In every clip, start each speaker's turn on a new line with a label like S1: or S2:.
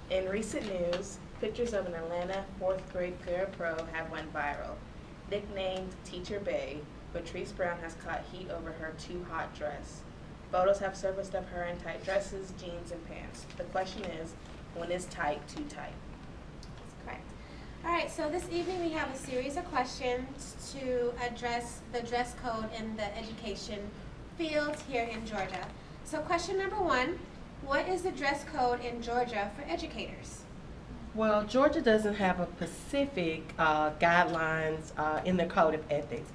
S1: In recent news, pictures of an Atlanta fourth grade parapro have went viral. Nicknamed Teacher Bay, Patrice Brown has caught heat over her too hot dress. Photos have surfaced of her in tight dresses, jeans, and pants. The question is, when is tight too tight?
S2: That's correct. All right, so this evening we have a series of questions to address the dress code in the education field here in Georgia. So question number one, what is the dress code in Georgia for educators?
S3: Well, Georgia doesn't have a specific guidelines in the Code of Ethics.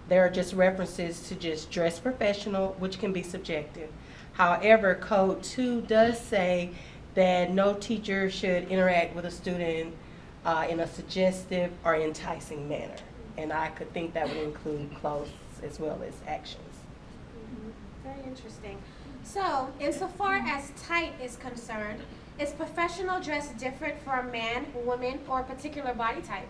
S3: There are just references to just dress professional, which can be subjective. However, Code 2 does say that no teacher should interact with a student in a suggestive or enticing manner. And I could think that would include clothes as well as actions.
S2: Very interesting. So, insofar as tight is concerned, is professional dress different for a man, woman, or a particular body type?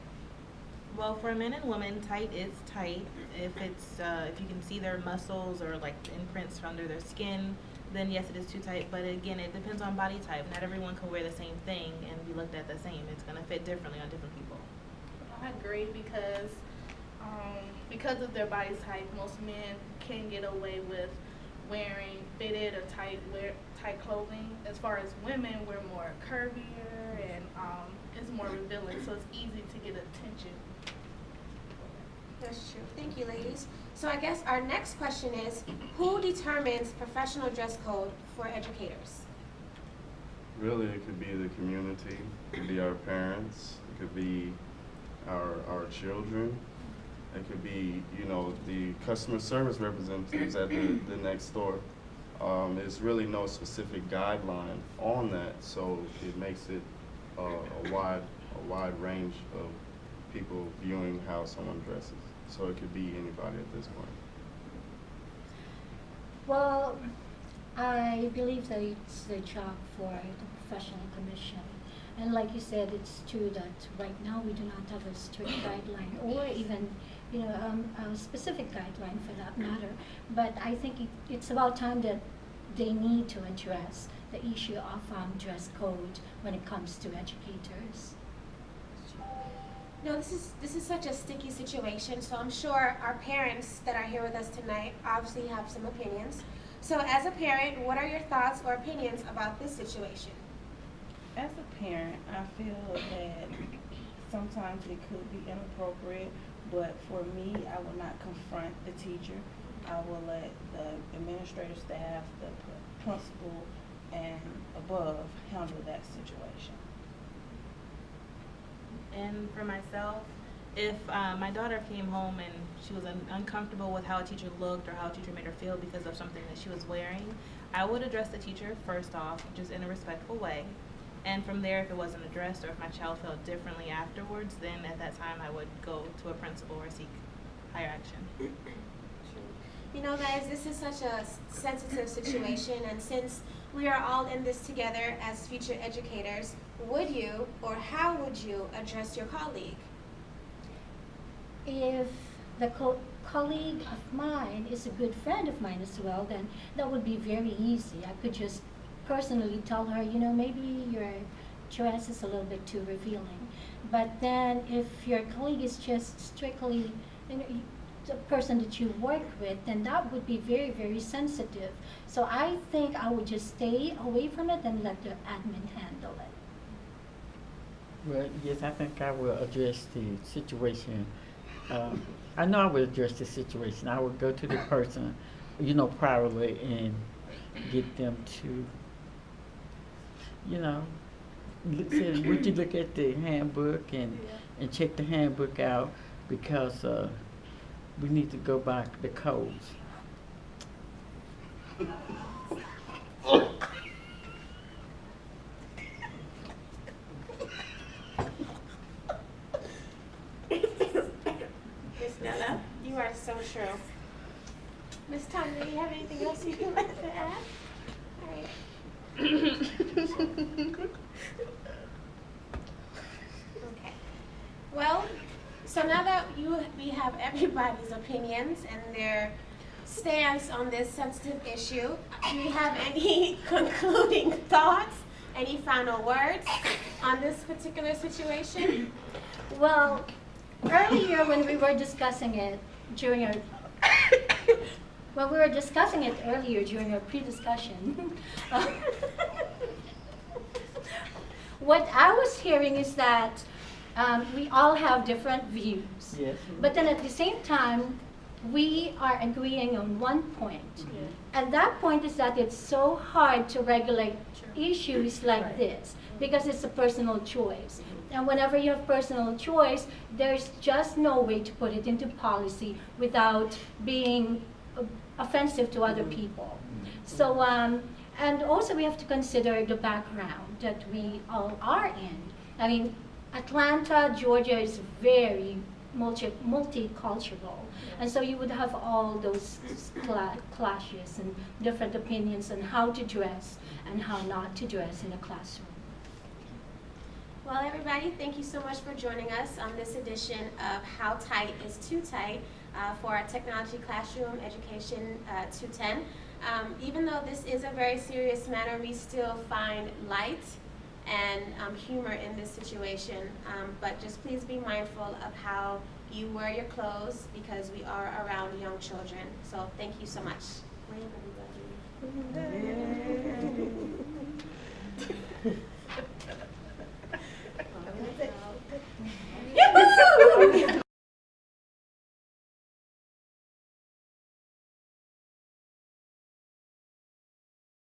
S4: Well, for men and women, tight is tight. If it's if you can see their muscles or like imprints under their skin, then yes, it is too tight. But again, it depends on body type. Not everyone can wear the same thing and be looked at the same. It's going to fit differently on different people.
S5: I agree because of their body type, most men can get away with wearing fitted or tight clothing. As far as women, we're more curvier and it's more revealing, so it's easy to get attention.
S2: That's true. Thank you, ladies. So I guess our next question is, who determines professional dress code for educators?
S6: Really, it could be the community, it could be our parents, it could be our children, it could be, you know, the customer service representatives at the next store. There's really no specific guideline on that, so it makes it a wide range of people viewing how someone dresses. So it could be anybody at this point.
S7: Well, I believe that it's the job for the professional commission. And like you said, it's true that right now we do not have a strict guideline or even, you know, a specific guideline for that matter. But I think it's about time that they need to address the issue of dress code when it comes to educators.
S2: No, this is such a sticky situation, so I'm sure our parents that are here with us tonight obviously have some opinions. So as a parent, what are your thoughts or opinions about this situation?
S8: As a parent, I feel that sometimes it could be inappropriate, but for me, I will not confront the teacher. I will let the administrative staff, the principal, and above handle that situation.
S4: And for myself, if my daughter came home and she was uncomfortable with how a teacher looked or how a teacher made her feel because of something that she was wearing, I would address the teacher first off, just in a respectful way. And from there, if it wasn't addressed or if my child felt differently afterwards, then at that time I would go to a principal or seek higher action.
S2: You know, guys, this is such a sensitive situation, and since we are all in this together as future educators, would you or how would you address your colleague?
S7: If the colleague of mine is a good friend of mine as well, then that would be very easy. I could just personally tell her, you know, maybe your dress is a little bit too revealing. But then if your colleague is just strictly, you know, the person that you work with, then that would be very, very sensitive. So I think I would just stay away from it and let the admin handle it.
S9: Well, yes, I think I will address the situation. I know I will address the situation. I will go to the person, you know, privately and get them to, you know, would you look at the handbook and check the handbook out, because we need to go by the codes.
S2: Miss Nella, you are so true. Miss Tom, do you have anything else you would like to add? All right. Okay. Well, so now that we have everybody's opinions and their stance on this sensitive issue, do you have any concluding thoughts Any final words on this particular situation?
S7: Well, earlier when we were discussing it during our pre-discussion, what I was hearing is that we all have different views.
S9: Yes.
S7: But then at the same time, we are agreeing on one point. And that point is that it's so hard to regulate issues like this because it's a personal choice. And whenever you have personal choice, there's just no way to put it into policy without being offensive to other people. So, and also we have to consider the background that we all are in. I mean, Atlanta, Georgia is very multicultural. And so you would have all those clashes and different opinions on how to dress and how not to dress in a classroom.
S2: Well, everybody, thank you so much for joining us on this edition of How Tight is Too Tight for our Technology Classroom Education 210. Even though this is a very serious matter, we still find light and humor in this situation. But just please be mindful of how you wear your clothes because we are around young children. So thank you so much. Wave, everybody.